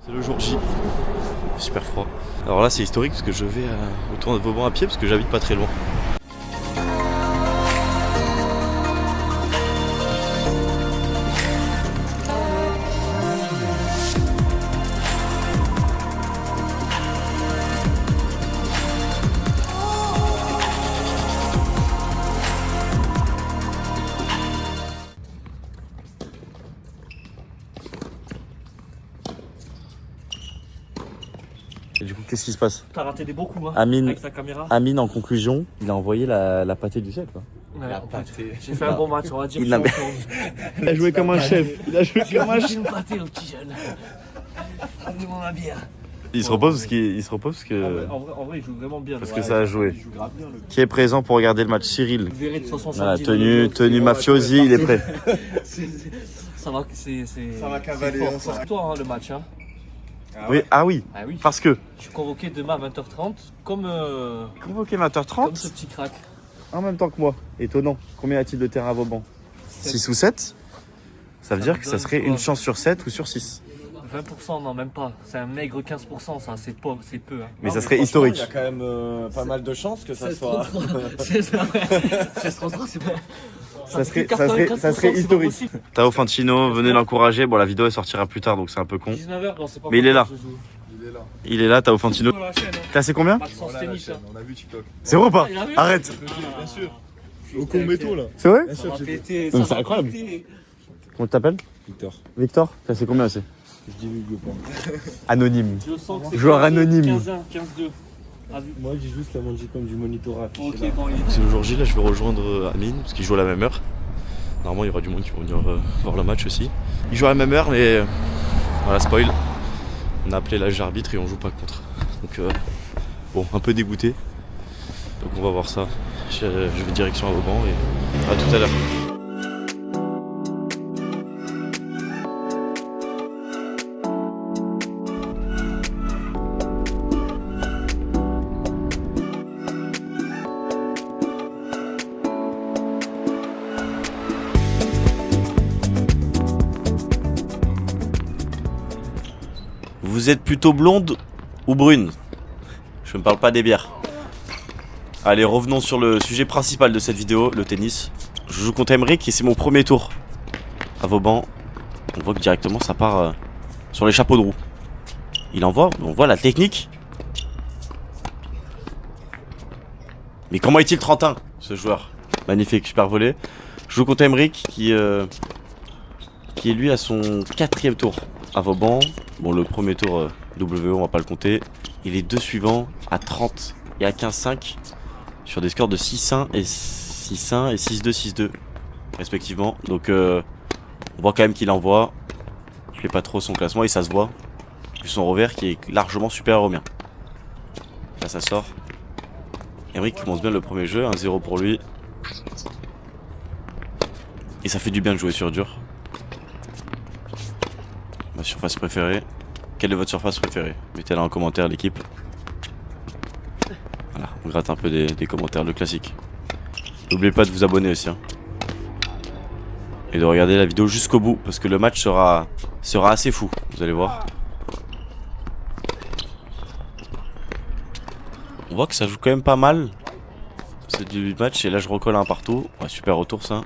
C'est le jour J, super froid. Alors là c'est historique parce que je vais au tournoi de Vauban à pied parce que j'habite pas très loin. Et du coup, qu'est-ce qui se passe? T'as raté des beaux coups, hein, Amine, avec ta caméra. Amine, en conclusion, il a envoyé la pâtée du siècle. Ouais, j'ai fait un bon match, on va dire. Il a joué comme un chef. Il a joué comme un chef. Une pâtée au petit jeune. Amenez-moi ma bière. Il se repose parce qu'il se repose parce que, En vrai, il joue vraiment bien. parce que ça a joué. Qui est présent pour regarder le match? Cyril. Vous verrez de 170. Voilà, tenue mafiosi, il est prêt. Ça va, Ça va cavaler, fort, hein, ça pour toi, hein, le match. Hein. Oui, ah oui, Ah oui. parce que. Je suis convoqué demain à 20h30 comme Convoqué comme 20h30 ce petit crack. en même temps que moi. Étonnant. Combien a-t-il de terrain à Vauban? 6 ou 7. Ça veut dire que ça serait une chance sur 7 ou sur 6. 20%, non, même pas. C'est un maigre 15%, ça, c'est peu. Hein. Mais ça serait historique. Il y a quand même pas mal de chances que ça soit. 16-33, c'est bon. Ça serait historique. Tao Fantino, venez l'encourager. Bon, la vidéo elle sortira plus tard donc c'est un peu con. 19h, non, c'est pas. Mais il est là. Il est là. Il est là, Tao Fantino. Sur la chaîne, hein. Classé combien? Pas de sens Voilà, tennis, hein. on a vu TikTok. Zéro ou pas? Il a vu. Arrête. Bien sûr. Au Combeto là. C'est vrai? Bien Ça sûr va que j'ai fait. péter, Donc ça c'est va incroyable. péter. Comment tu t'appelles? Victor. Victor? Classé combien c'est? Je dis Hugo pas. Anonyme. Je sens que c'est Joueur 15-2, anonyme. 15-2. Ah, vu. Moi j'ai juste la manger comme du monitorat. Ok, bon, il est. C'est le jour J, là je vais rejoindre Amine parce qu'il joue à la même heure. Normalement il y aura du monde qui va venir voir le match aussi. Il joue à la même heure mais voilà, spoil. On a appelé l'âge arbitre et on joue pas contre. Donc bon, un peu dégoûté. Donc on va voir ça. Je vais direction à Vauban et à tout à l'heure. Vous êtes plutôt blonde ou brune? Je ne parle pas des bières. Allez, revenons sur le sujet principal de cette vidéo, le tennis. Je joue contre Emeric et c'est mon premier tour à Vauban. On voit que directement ça part sur les chapeaux de roue. Il envoie, on voit la technique. Mais comment est-il 31 ce joueur? Magnifique, super volé. Je joue contre Emeric qui est lui à son 4e tour à Vauban. Bon, le premier tour WO, on va pas le compter. Et les deux suivants à 30 et à 15-5 sur des scores de 6-1 et 6-1 et 6-2, 6-2 respectivement. Donc on voit quand même qu'il envoie. Il fait pas trop son classement et ça se voit. Vu son revers qui est largement supérieur au mien. Là ça sort. Emeric commence bien le premier jeu, 1-0 pour lui. Et ça fait du bien de jouer sur dur. Ma surface préférée. Quelle est votre surface préférée? Mettez-la en commentaire l'équipe. Voilà, on gratte un peu des commentaires, le classique. N'oubliez pas de vous abonner aussi. Hein. Et de regarder la vidéo jusqu'au bout. Parce que le match sera assez fou. Vous allez voir. On voit que ça joue quand même pas mal. C'est du match et là je recolle un partout. Ouais, super retour ça.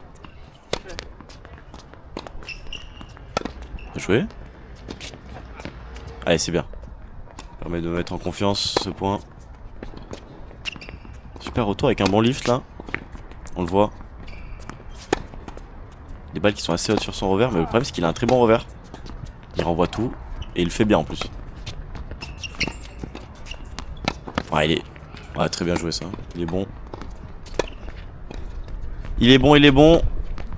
Bien joué. Allez, c'est bien. Permet de me mettre en confiance ce point. Super retour avec un bon lift là. On le voit. Des balles qui sont assez hautes sur son revers. Mais le problème c'est qu'il a un très bon revers. Il renvoie tout. Et il le fait bien en plus. Ouais, il est... Ouais, très bien joué ça. Il est bon. Il est bon.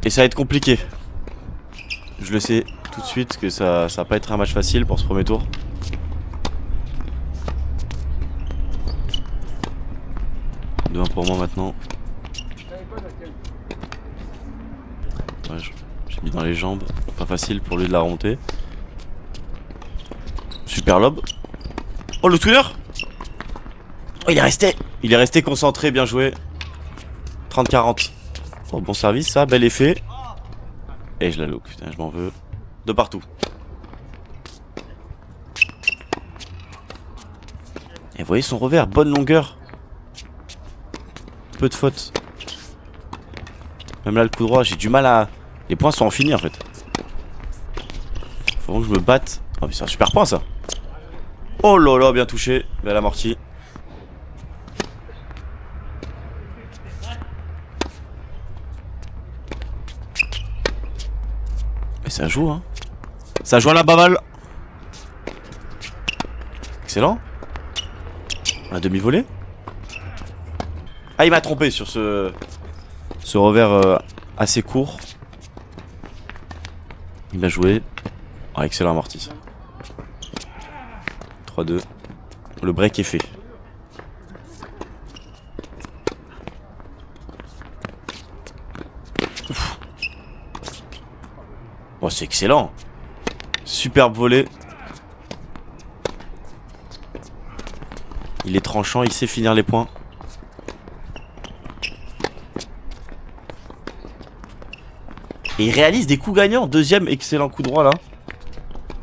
Et ça va être compliqué. Je le sais tout de suite que ça va pas être un match facile pour ce premier tour. Deux pour moi maintenant. Ouais, j'ai mis dans les jambes. Pas facile pour lui de la remonter. Super lob. Oh le twinner. Oh il est resté concentré, bien joué. 30-40. Oh, bon service ça, bel effet. Et je la look, putain je m'en veux. De partout. Et vous voyez son revers, bonne longueur. Peu de fautes. Même là le coup droit, j'ai du mal à... Les points sont en fini en fait. Faut que je me batte. Oh mais c'est un super point ça. Oh là là, bien touché. Belle amortie. Et ça joue hein. Ça joue à la baballe. Excellent. Un demi-volée. Ah il m'a trompé sur ce revers assez court. Il a joué. Ah excellent amorti. 3-2. Le break est fait. Ouf. Oh c'est excellent. Superbe volée. Il est tranchant, il sait finir les points. Et il réalise des coups gagnants. Deuxième excellent coup droit là.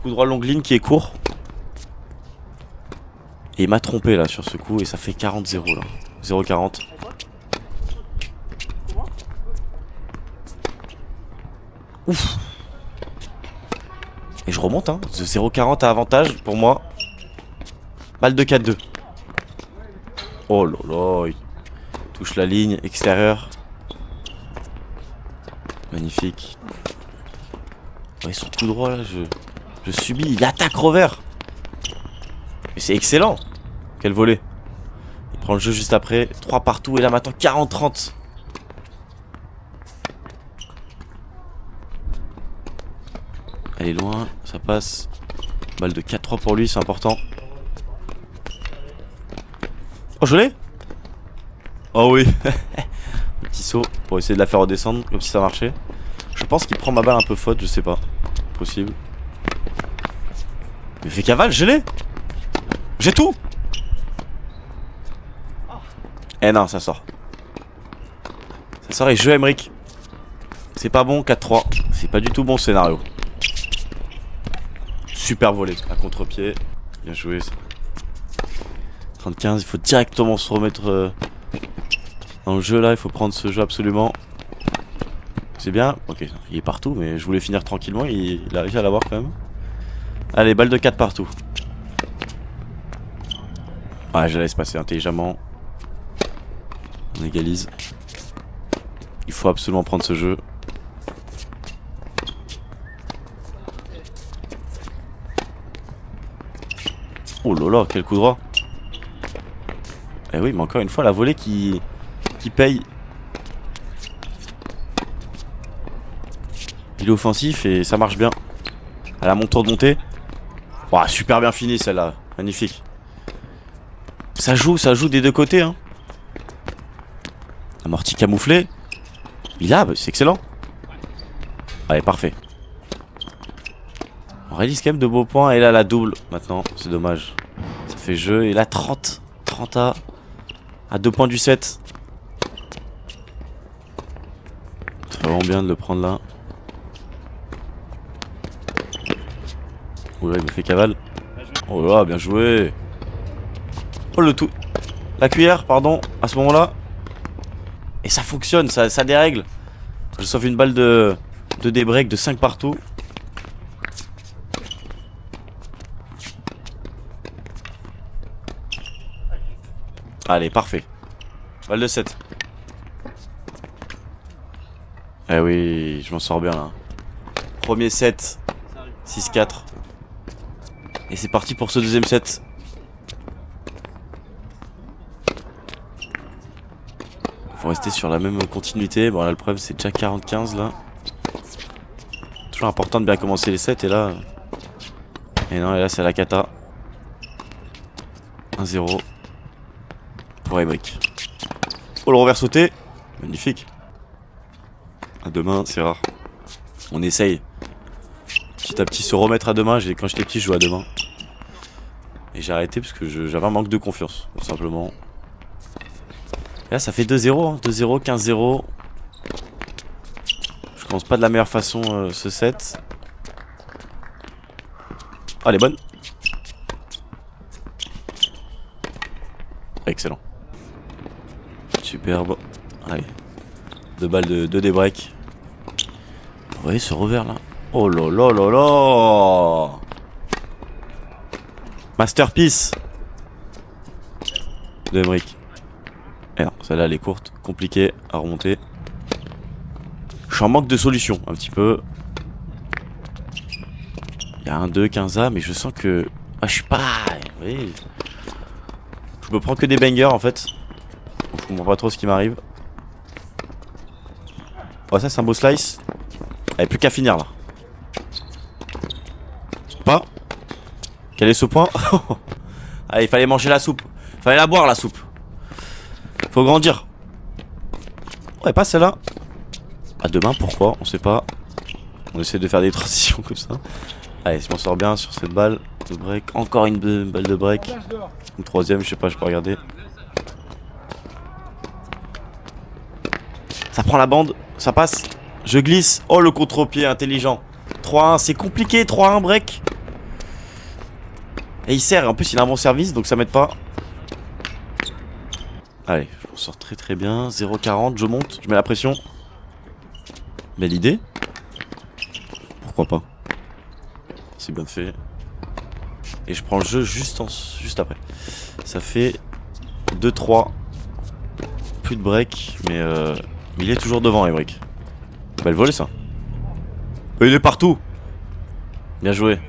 Coup droit longue ligne qui est court. Et il m'a trompé là sur ce coup et ça fait 40-0 là. 0-40. Ouf. Et je remonte hein. 0-40 à avantage pour moi. Balle de 4-2. Oh là là. Il touche la ligne extérieure. Magnifique. Ouais, son coup droit là, je subis. Il attaque revers. Mais c'est excellent. Quel volée. Il prend le jeu juste après. 3 partout et là maintenant 40-30. Elle est loin, ça passe. Balle de 4-3 pour lui, c'est important. Oh, je l'ai. Oh oui. Petit saut pour essayer de la faire redescendre, comme si ça marchait. Je pense qu'il prend ma balle un peu faute, je sais pas. Possible. Mais fais cavale, je l'ai. J'ai tout. Eh non, ça sort. Ça sort et jeu Emric. C'est pas bon, 4-3. C'est pas du tout bon scénario. Super volée à contre-pied. Bien joué. 35, il faut directement se remettre dans le jeu là. Il faut prendre ce jeu absolument. C'est bien. Ok, il est partout, mais je voulais finir tranquillement. Il a réussi à l'avoir quand même. Allez, balle de 4 partout. Ah, je la laisse passer intelligemment. On égalise. Il faut absolument prendre ce jeu. Oh là là, quel coup droit. Eh oui, mais encore une fois, la volée qui paye. Il est offensif et ça marche bien. Elle a mon tour de montée. Oh, super bien fini celle-là. Magnifique. Ça joue des deux côtés. Hein. Amorti camouflé. Il a, bah, c'est excellent. Allez, parfait. On réalise quand même de beaux points. Et là, la double maintenant. C'est dommage. Ça fait jeu. Et là, 30 à 2 points du 7. C'est vraiment bien de le prendre là. Oula, il me fait cavale. Oh là, bien joué. Oh le tout. La cuillère, pardon, à ce moment-là. Et ça fonctionne, ça dérègle. Je sauve une balle de débreak de 5 partout. Allez, parfait. Balle de 7. Eh oui, je m'en sors bien là. Premier set. 6-4. Et c'est parti pour ce deuxième set. Faut rester sur la même continuité. Bon là le problème c'est déjà 40-15 là. Toujours important de bien commencer les sets et là... Et non, et là c'est la cata. 1-0. Pour Emric. Oh le revers sauté. Magnifique. À deux mains, c'est rare. On essaye. Petit à petit se remettre à deux mains. Quand j'étais petit je jouais à deux mains. Et j'ai arrêté parce que j'avais un manque de confiance. Tout simplement. Et là ça fait 2-0. Hein. 2-0, 15-0. Je commence pas de la meilleure façon ce set. Ah elle est bonne. excellent. Superbe. Allez. 2 balles de 2 des breaks. Vous voyez ce revers là? Oh là là là là! Masterpiece de Emric. Et non, celle-là elle est courte, compliquée à remonter. Je suis en manque de solution un petit peu. Il y a un 2, 15A, mais je sens que... Ah, je suis pas... Oui. Je me prends que des bangers en fait. Donc, je comprends pas trop ce qui m'arrive. Oh, ça c'est un beau slice. Il n'y a plus qu'à finir là. Pas. Quel est ce point? Allez, il fallait manger la soupe. Fallait la boire la soupe. Faut grandir. Ouais, pas celle-là. À demain, pourquoi? On sait pas. On essaie de faire des transitions comme ça. Allez, si on sort bien sur cette balle de break. Encore une balle de break. Une troisième, je sais pas, je peux regarder. Ça prend la bande, ça passe. Je glisse. Oh, le contre-pied intelligent. 3-1, c'est compliqué. 3-1 break. Et il sert. En plus, il a un bon service, donc ça m'aide pas. Allez, on sort très très bien. 0-40, je monte, je mets la pression. Belle idée. Pourquoi pas? C'est bien fait. Et je prends le jeu juste après. Ça fait 2-3. Plus de break, mais il est toujours devant, Emric. Belle volée ça. Il est partout. Bien joué.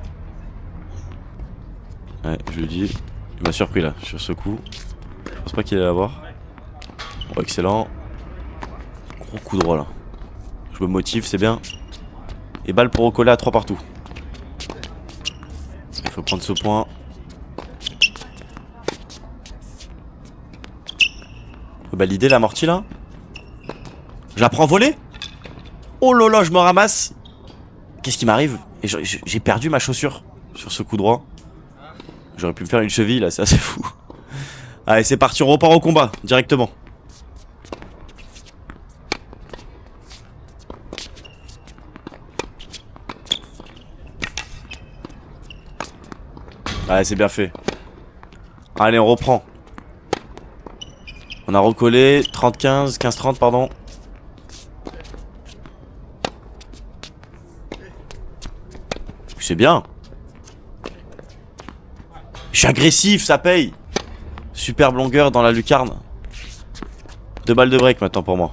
Ouais, je le dis. Il m'a surpris là, sur ce coup. Je pense pas qu'il allait l'avoir. Oh, excellent. Gros coup droit là. Je me motive, c'est bien. Et balle pour recoller à 3 partout. Il faut prendre ce point. Bah l'idée l'amorti là. Je la prends volée. Oh là là, je me ramasse. Qu'est-ce qui m'arrive? Et j'ai perdu ma chaussure sur ce coup droit. J'aurais pu me faire une cheville là, c'est assez fou. Allez, c'est parti, on repart au combat directement. Allez, c'est bien fait. Allez, on reprend. On a recollé 30-15, 15-30 pardon. C'est bien. Je suis agressif, ça paye. Superbe longueur dans la lucarne. 2 balles de break maintenant pour moi.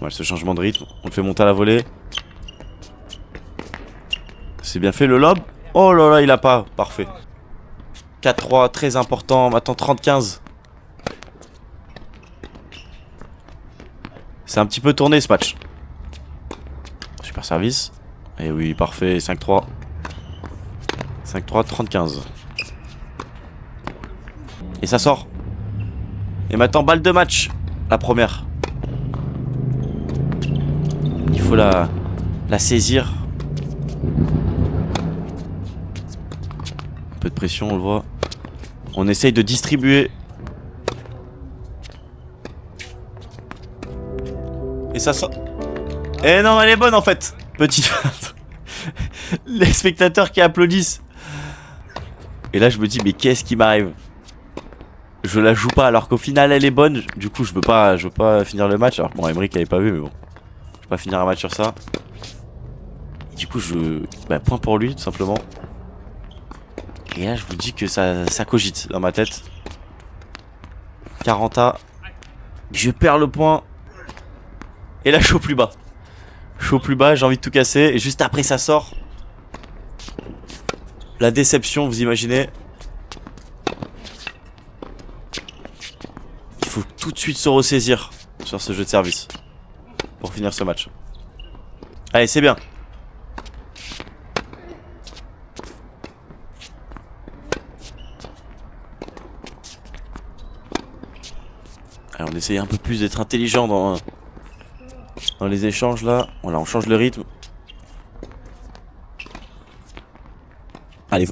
Ouais, ce changement de rythme, on le fait monter à la volée. C'est bien fait le lob. Oh là là, il a pas. Parfait. 4-3, très important. Maintenant 30-15. C'est un petit peu tourné ce match. Super service. Et oui, parfait. 5-3. 5-3, 30-15. Et ça sort. Et maintenant, balle de match. La première. Il faut la saisir. Un peu de pression, on le voit. On essaye de distribuer. Et ça sort. Eh non, elle est bonne en fait. Petite. Les spectateurs qui applaudissent. Et là, je me dis, mais qu'est-ce qui m'arrive? Je la joue pas alors qu'au final, elle est bonne. Du coup, je veux pas finir le match. Alors, bon, Emric avait pas vu, mais bon. Je vais pas finir un match sur ça. Et du coup, point pour lui, tout simplement. Et là, je vous dis que ça cogite dans ma tête. 40A. Je perds le point. Et là, je suis au plus bas. Je suis au plus bas, j'ai envie de tout casser. Et juste après, ça sort. La déception, vous imaginez. Il faut tout de suite se ressaisir sur ce jeu de service. Pour finir ce match. Allez, c'est bien. Allez, on essaye un peu plus d'être intelligent dans les échanges là. Voilà, on change le rythme. Allez.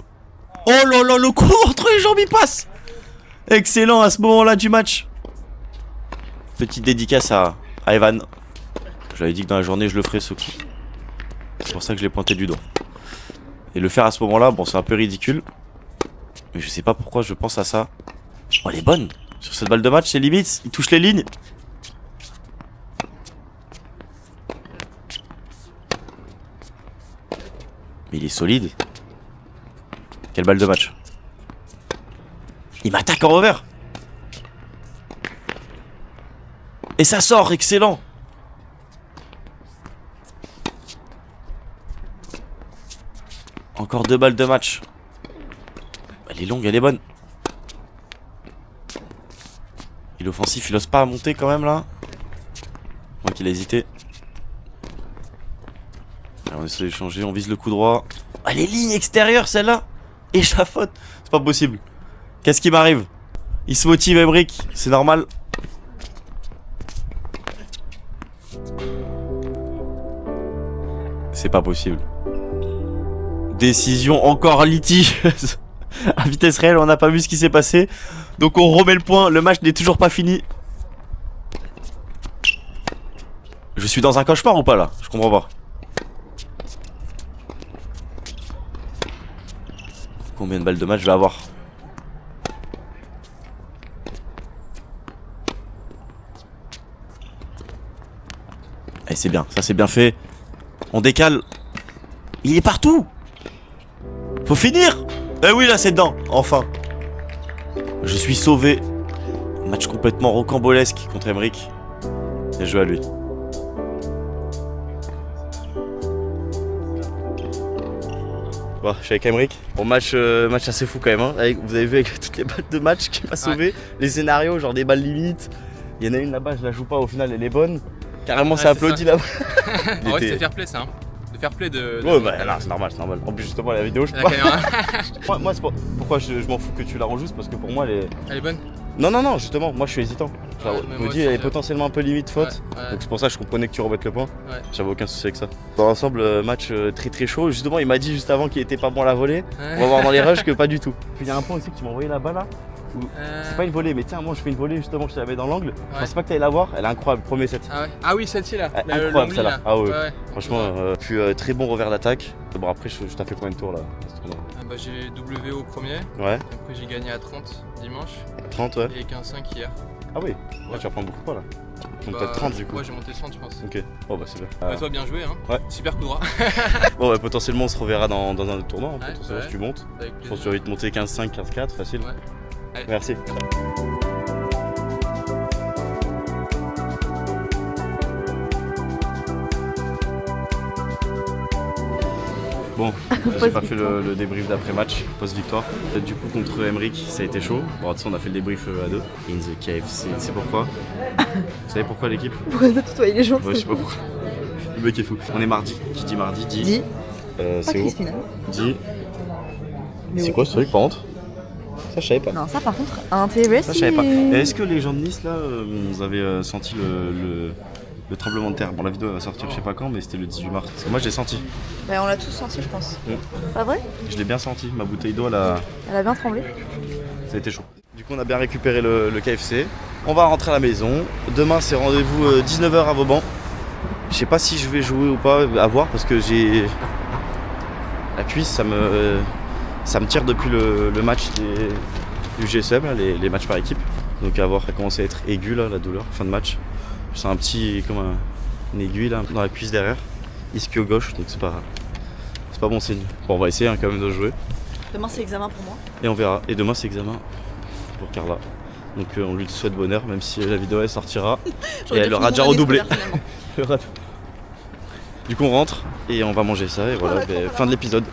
Oh là là, le coup entre les jambes il passe. Excellent à ce moment-là du match. Petite dédicace à Evan. J'avais dit que dans la journée je le ferais ce coup. C'est pour ça que je l'ai pointé du doigt. Et le faire à ce moment-là, bon c'est un peu ridicule. Mais je sais pas pourquoi je pense à ça. Oh, elle est bonne. Sur cette balle de match, c'est limite. Il touche les lignes. Mais il est solide. Quelle balle de match. Il m'attaque en revers. Et ça sort, excellent. Encore 2 balles de match. Elle est longue, elle est bonne. Il est offensif, il ose pas monter quand même là. Moi qu'il a hésité. Alors on essaie d'échanger, on vise le coup droit. Ah, les lignes extérieures celle-là. Échafaude. C'est pas possible. Qu'est-ce qui m'arrive? Il se motive Emric, c'est normal. C'est pas possible. Décision encore litigieuse. À vitesse réelle, on n'a pas vu ce qui s'est passé. Donc on remet le point, le match n'est toujours pas fini. Je suis dans un cauchemar ou pas là? Je comprends pas. Combien de balles de match je vais avoir? Eh, c'est bien, ça c'est bien fait. On décale. Il est partout. Faut finir. Eh oui, là c'est dedans, enfin. Je suis sauvé. Match complètement rocambolesque contre Emric. Bien joué à lui. Bon, je suis avec Emric. Bon, match assez fou quand même. Hein. Vous avez vu avec toutes les balles de match qui m'a sauvé. Ouais. Les scénarios, genre des balles limites. Il y en a une là-bas, je la joue pas, au final elle est bonne. Carrément, ça applaudit là-bas. En vrai, c'est fair play ça. Hein. De fair play de. Ouais, bah non, c'est normal, c'est normal. En plus, justement, la vidéo, je peux pas. Moi, c'est pas... pourquoi je m'en fous que tu la rejoues, c'est parce que pour moi, elle est bonne. Non, justement, moi je suis hésitant. Genre, je me dis, elle est potentiellement un peu limite faute. Ouais. Donc c'est pour ça que je comprenais que tu remettes le point. Ouais. J'avais aucun souci avec ça. Dans l'ensemble, match très très chaud. Justement, il m'a dit juste avant qu'il était pas bon à la volée. Ouais. On va voir dans les rushs que pas du tout. Puis il y a un point aussi que tu m'as envoyé là-bas là. C'est pas une volée, mais tiens, moi je fais une volée justement, je te l'avais dans l'angle. Ouais. Je pensais pas que t'allais la voir, elle est incroyable, premier set. Ah ouais. Ah oui, celle-ci là. Incroyable celle-là. Ah ouais. Ouais. Franchement, puis très bon revers d'attaque. Bon, après, je t'ai fait combien de tours là? Bah, j'ai W au premier. Ouais. Après, j'ai gagné à 30 dimanche. 30, ouais. Et 15-5 hier. Ah oui, ouais. Tu reprends beaucoup de points là. Donc peut-être 30 du coup. Ouais, j'ai monté 30 je pense. Ok, bon bah c'est bien. Bah, toi, bien joué hein. Ouais. Super coup droit. Bon bah potentiellement on se reverra dans un autre tournoi. Hein, ouais. Si tu montes. Avec je pense que tu vas vite monter 15-5, 15-4, facile. Ouais. Allez. Merci. Bon, j'ai pas fait le débrief d'après-match, post-victoire. Du coup, contre Emric, ça a été chaud. Bon, de toute façon, on a fait le débrief à deux. In the KFC, c'est pourquoi? Vous savez pourquoi l'équipe? Pourquoi de tutoyer les gens? Ouais, je sais pas pourquoi. Le mec est fou. On est mardi. Qui dit mardi dit. C'est où? Dit. C'est quoi ce truc par contre? Ça, je savais pas. Non, ça par contre, intéressant. Ça, je savais pas. Est-ce que les gens de Nice, là, vous avez senti le tremblement de terre? Bon, la vidéo va sortir je sais pas quand, mais c'était le 18 mars. Parce que moi, je l'ai senti. Bah, on l'a tous senti, je pense. Pas vrai? Je l'ai bien senti. Ma bouteille d'eau, elle a bien tremblé. Ça a été chaud. Du coup, on a bien récupéré le KFC. On va rentrer à la maison. Demain, c'est rendez-vous 19h à Vauban. Je sais pas si je vais jouer ou pas, à voir, parce que j'ai. La cuisse, ça me tire depuis le match du GSM, là, les matchs par équipe. Donc à voir, ça commence à être aigu là, la douleur, fin de match. Je sens un petit, comme une aiguille là, dans la cuisse derrière, ischio gauche, donc c'est pas bon signe. Bon, on va essayer hein, quand même de jouer. Demain c'est examen pour moi. Et on verra. Et demain c'est examen pour Carla. Donc on lui souhaite bonheur, même si la vidéo elle sortira. Et elle aura déjà redoublé. Du coup on rentre et on va manger ça et voilà, fin de l'épisode.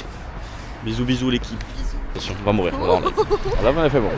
Bisous l'équipe. Attention, on va mourir. Là on a fait bon.